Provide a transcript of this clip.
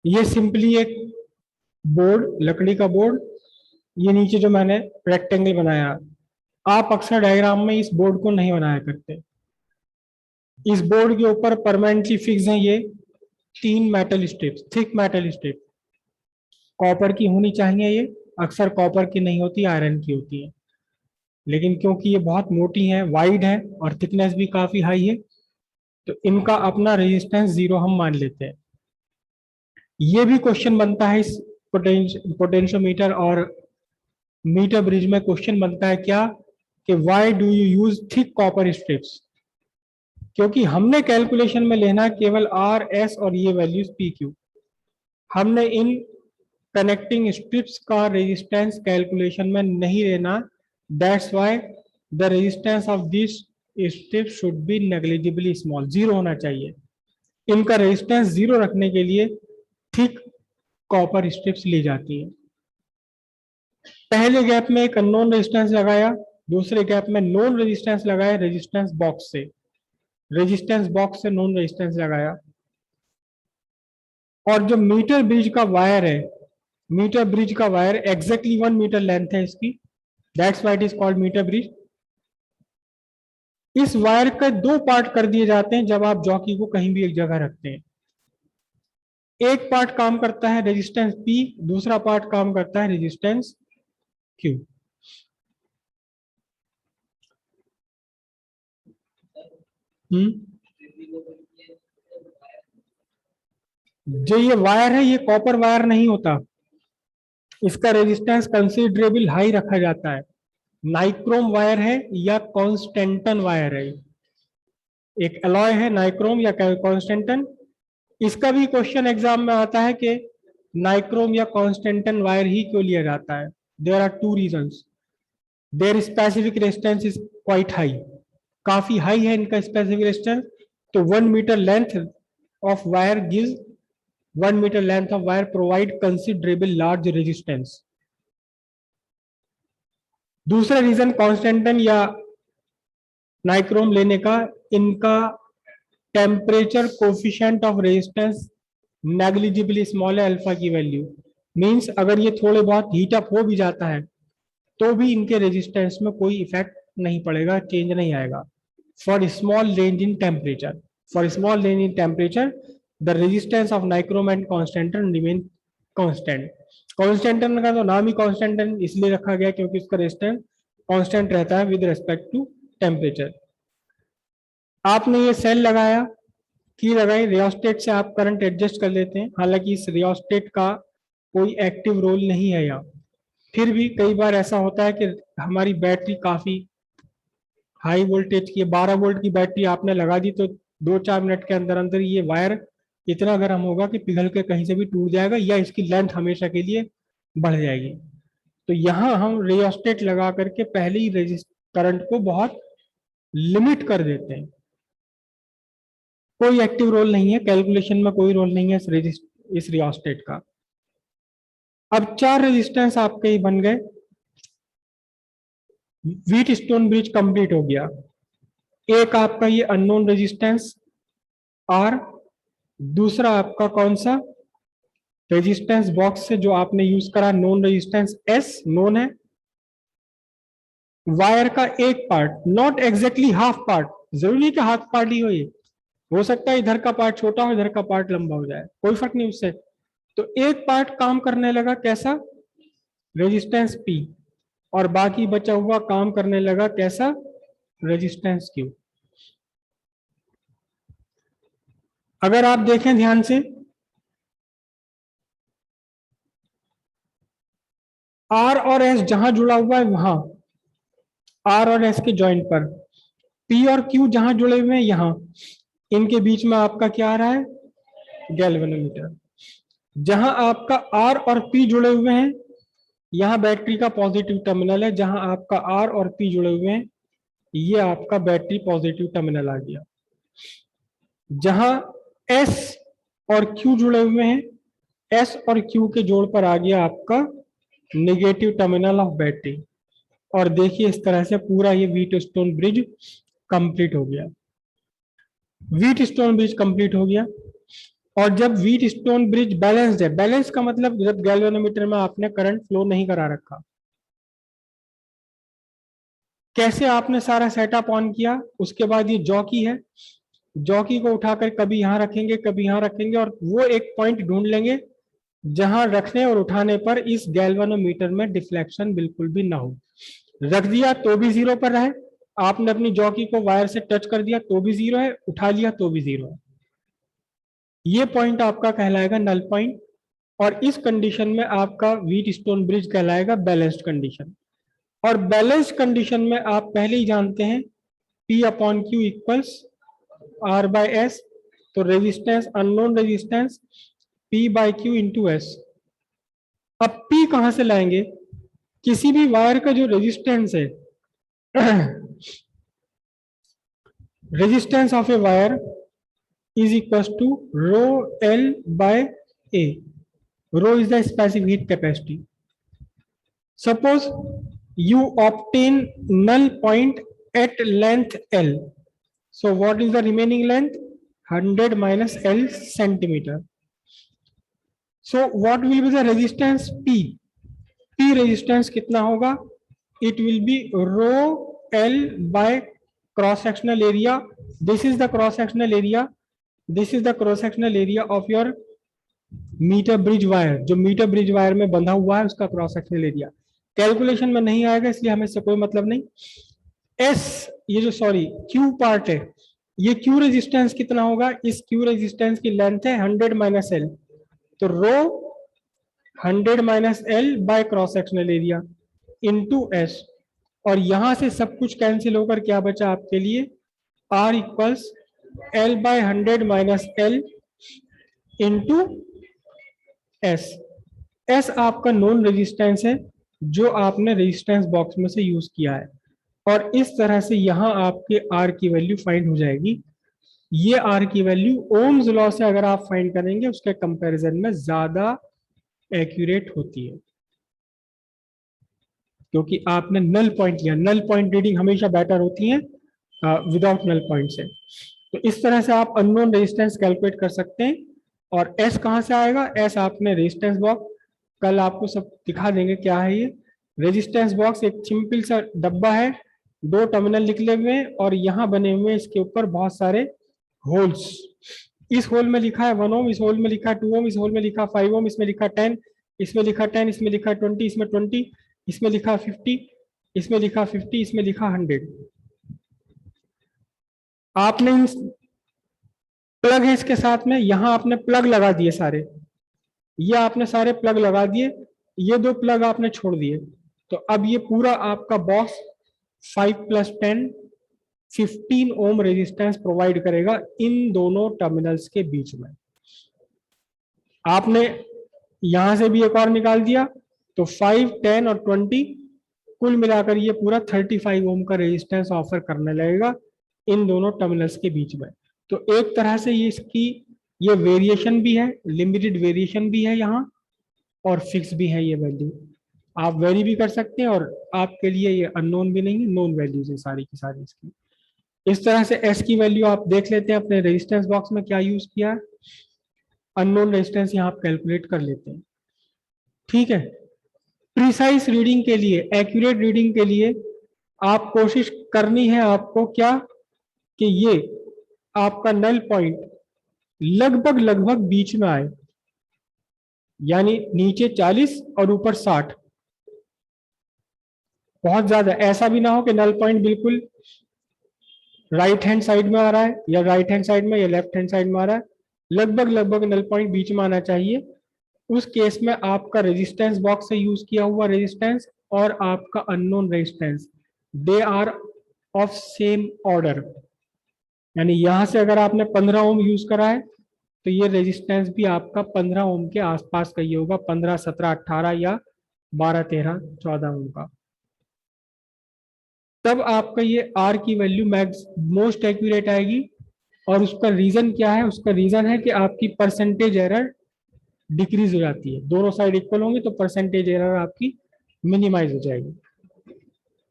ये सिंपली एक बोर्ड, लकड़ी का बोर्ड, ये नीचे जो मैंने रेक्टेंगल बनाया। आप अक्सर डायग्राम में इस बोर्ड को नहीं बनाया करते। इस बोर्ड के ऊपर परमानेंटली फिक्स हैं ये 3 metal strips, thick metal strip. Copper की होनी चाहिए ये, अक्सर कॉपर की नहीं होती, आयरन की होती है। लेकिन क्योंकि ये बहुत मोटी है, वाइड है और थिकनेस भी काफी हाई है, तो इनका अपना रेजिस्टेंस 0 हम मान लेते हैं। ये भी क्वेश्चन बनता है इस पोटेंशियोमीटर और मीटर ब्रिज में। क्वेश्चन बनता है क्या कि why do you use thick copper strips? क्योंकि हमने कैलकुलेशन में लेना केवल आर, एस और ये वैल्यूज पी क्यू। हमने इन कनेक्टिंग स्ट्रिप्स का रेजिस्टेंस कैलकुलेशन में नहीं लेना। That's why the resistance of this strip should be negligibly small, 0 होना चाहिए। इनका रेजिस्टेंस 0 रखने के लिए थिक कॉपर स्ट्रिप्स ली जाती है। पहले गैप में एक अननोन रेजिस्टेंस लगाया, दूसरे गैप में नोन रेजिस्टेंस लगाया रेजिस्टेंस बॉक्स से, रेजिस्टेंस बॉक्स से नोन रेजिस्टेंस लगाया। और जो मीटर ब्रिज का वायर है, मीटर ब्रिज का वायर एग्जैक्टली 1 मीटर लेंथ है इसकी, that's why it is called metre bridge. इस वायर के 2 पार्ट कर दिए जाते हैं जब आप जॉकी को कहीं भी एक जगह रखते हैं। एक पार्ट काम करता है रेजिस्टेंस P, दूसरा पार्ट काम करता है रेजिस्टेंस Q। जो ये वायर है ये कॉपर वायर नहीं होता, इसका रेजिस्टेंस कंसिडरेबल हाई रखा जाता है। नाइक्रोम वायर है या कॉन्स्टेंटन वायर है, एक अलॉय है नाइक्रोम या कॉन्स्टेंटन। इसका भी क्वेश्चन एग्जाम में आता है कि नाइक्रोम या कॉन्स्टेंटन वायर ही क्यों लिया जाता है। There are 2 reasons. Their specific resistance is quite high, काफी हाई है इनका स्पेसिफिक रेजिस्टेंस। तो 1 metre length of wire gives 1 metre length of wire provide considerable large resistance. दूसरा रीजन कॉन्स्टेंटन या नाइक्रोम लेने का, इनका temperature coefficient of resistance negligibly small है, अल्फा की वैल्यू। मींस अगर ये थोड़े बहुत हीट अप हो भी जाता है तो भी इनके रेजिस्टेंस में कोई इफेक्ट नहीं पड़ेगा, चेंज नहीं आएगा। For small range in temperature, for small range in temperature the resistance of nichrome and constantan remain constant. Constantan का तो नाम ही कॉन्स्टेंटन इसलिए रखा गया क्योंकि उसका रेजिस्टेंस कांस्टेंट रहता है विद रिस्पेक्ट टू टेम्परेचर। आपने ये सेल लगाया, की लगाई, रियोस्टेट से आप करंट एडजस्ट कर लेते हैं। हालांकि इस रियोस्टेट का कोई एक्टिव रोल नहीं है यहाँ, फिर भी कई बार ऐसा होता है कि हमारी बैटरी काफी हाई वोल्टेज की, 12 वोल्ट की बैटरी आपने लगा दी तो 2-4 मिनट के अंदर अंदर ये वायर इतना गर्म होगा कि पिघल के कहीं से भी टूट जाएगा या इसकी लेंथ हमेशा के लिए बढ़ जाएगी। तो यहाँ हम रियोस्टेट लगा करके पहले ही करंट को बहुत लिमिट कर देते हैं। कोई एक्टिव रोल नहीं है कैलकुलेशन में, कोई रोल नहीं है इस रियोस्टेट का। अब 4 रेजिस्टेंस आपके ही बन गए, व्हीट स्टोन ब्रिज कंप्लीट हो गया। एक आपका ये अननोन रेजिस्टेंस आर, दूसरा आपका कौन सा रेजिस्टेंस बॉक्स से जो आपने यूज करा नोन रेजिस्टेंस एस, नोन है। वायर का एक part, not exactly half part, जरूरी कि हाफ पार्ट ही हो, ये हो सकता है इधर का पार्ट छोटा हो इधर का पार्ट लंबा हो जाए, कोई फर्क नहीं उससे। तो एक पार्ट काम करने लगा कैसा, रेजिस्टेंस P, और बाकी बचा हुआ काम करने लगा कैसा, रेजिस्टेंस Q। अगर आप देखें ध्यान से, R और S जहां जुड़ा हुआ है वहां, R और S के जॉइंट पर, P और Q जहां जुड़े हुए हैं यहां, इनके बीच में आपका क्या आ रहा है, गैल्वेनोमीटर। जहां आपका R और P जुड़े हुए हैं यहां बैटरी का पॉजिटिव टर्मिनल है, जहां आपका R और P जुड़े हुए हैं ये आपका बैटरी पॉजिटिव टर्मिनल आ गया। जहां S और Q जुड़े हुए हैं, S और Q के जोड़ पर आ गया आपका नेगेटिव टर्मिनल ऑफ बैटरी। और देखिए इस तरह से पूरा ये व्हीटस्टोन ब्रिज कंप्लीट हो गया। व्हीट स्टोन ब्रिज कंप्लीट हो गया। और जब व्हीट स्टोन ब्रिज बैलेंस्ड है, बैलेंस का मतलब जब गैल्वेनोमीटर में आपने करंट फ्लो नहीं करा रखा, कैसे आपने सारा सेटअप ऑन किया, उसके बाद ये जॉकी है, जॉकी को उठाकर कभी यहां रखेंगे कभी यहां रखेंगे, और वो एक पॉइंट ढूंढ लेंगे जहां रखने और उठाने पर इस गैल्वेनोमीटर में डिफ्लेक्शन बिल्कुल भी ना हो। रख दिया तो भी जीरो पर रहे, आपने अपनी जॉकी को वायर से टच कर दिया तो भी जीरो है, उठा लिया तो भी जीरो है। ये पॉइंट आपका कहलाएगा नल पॉइंट, और इस कंडीशन में आपका व्हीट स्टोन ब्रिज कहलाएगा बैलेंस्ड कंडीशन। और बैलेंस्ड कंडीशन में आप पहले ही जानते हैं P upon Q equals R by S, तो resistance unknown resistance P by Q into S. अब P कहां से लाएंगे, किसी भी वायर का जो रेजिस्टेंस है resistance of a wire is equals to rho L by A. Rho is the specific heat capacity. Suppose you obtain null point at length L. So what is the remaining length? 100 minus L centimeter. So what will be the resistance P? P resistance कितना होगा? It will be rho L by cross sectional area. This is the cross sectional area. This is the cross sectional area of your metre bridge wire, जो metre bridge wire में बंधा हुआ है उसका cross sectional area. Calculation में नहीं आएगा इसलिए हमें इससे कोई मतलब नहीं। एस, ये जो सॉरी क्यू पार्ट है, ये क्यू रेजिस्टेंस कितना होगा, इस क्यू रेजिस्टेंस की लेंथ है 100 माइनस एल, तो रो 100 minus L by cross sectional area into S. और यहां से सब कुछ कैंसिल होकर क्या बचा आपके लिए, R equals L by 100 minus L into S। S आपका नॉन रेजिस्टेंस है जो आपने रेजिस्टेंस बॉक्स में से यूज किया है, और इस तरह से यहां आपके R की वैल्यू फाइंड हो जाएगी। ये R की वैल्यू ओम्स लॉ से अगर आप फाइंड करेंगे उसके कंपैरिजन में ज्यादा एक्यूरेट होती है, क्योंकि आपने नल पॉइंट लिया। नल पॉइंट रीडिंग हमेशा बेटर होती है विदाउट नल पॉइंट से। तो इस तरह से आप अननोन रेजिस्टेंस कैलकुलेट कर सकते हैं। और एस कहां से आएगा, एस आपने रेजिस्टेंस बॉक्स, कल आपको सब दिखा देंगे क्या है ये। रेजिस्टेंस बॉक्स एक सिंपल सा डब्बा है, दो टर्मिनल निकले हुए हैं और यहाँ बने हुए इसके ऊपर बहुत सारे होल्स। इस होल में लिखा है 1 ओम, इस होल में लिखा 2 ओम, इस होल में लिखा 5 ओम, इसमें लिखा 10, इसमें लिखा 10, इसमें लिखा 20, इसमें 20, इसमें लिखा 50, इसमें लिखा 50, इसमें लिखा 100। आपने प्लग है इसके साथ में, यहां आपने प्लग लगा दिए सारे, ये आपने सारे प्लग लगा दिए, ये दो प्लग आपने छोड़ दिए, तो अब ये पूरा आपका बॉक्स 5 + 10 15 ओम रेजिस्टेंस प्रोवाइड करेगा इन दोनों टर्मिनल्स के बीच में। आपने यहां से भी एक और निकाल दिया, तो 5, 10 और 20 कुल मिलाकर ये पूरा 35 ओम का रेजिस्टेंस ऑफर करने लगेगा इन दोनों टर्मिनल्स के बीच में। तो एक तरह से ये इसकी ये वेरिएशन भी है, लिमिटेड वेरिएशन भी है यहाँ, और फिक्स भी है ये वैल्यू। आप वेरी भी कर सकते हैं, और आपके लिए ये अननोन भी नहीं है, नोन वैल्यूज है सारी की सारी इसकी। इस तरह से एस की वैल्यू आप देख लेते हैं अपने रेजिस्टेंस बॉक्स में क्या यूज किया है, अननोन रेजिस्टेंस यहाँ आप कैलकुलेट कर लेते हैं। ठीक है, प्रिसाइज रीडिंग के लिए, एक्यूरेट रीडिंग के लिए आप कोशिश करनी है आपको क्या, कि ये आपका नल पॉइंट लगभग लगभग बीच में आए, यानी नीचे 40 और ऊपर 60। बहुत ज्यादा ऐसा भी ना हो कि नल पॉइंट बिल्कुल राइट हैंड साइड में आ रहा है, या राइट हैंड साइड में या लेफ्ट हैंड साइड में आ रहा है, लगभग लगभग नल पॉइंट बीच में आना चाहिए। उस केस में आपका रेजिस्टेंस बॉक्स से यूज किया हुआ रेजिस्टेंस और आपका unknown resistance, they are of same order. यानी यहां से अगर आपने 15 ओम यूज करा है, तो ये रेजिस्टेंस भी आपका 15 ओम के आसपास का ही होगा, 15, 17, 18 या 12, 13, 14 ओम का। तब आपका ये आर की वैल्यू मैक्स मोस्ट एक्यूरेट आएगी। और उसका रीजन क्या है, उसका रीजन है कि आपकी परसेंटेज एरर डिक्रीज हो जाती है, दोनों साइड इक्वल होंगे तो परसेंटेज एरर आपकी मिनिमाइज हो जाएगी।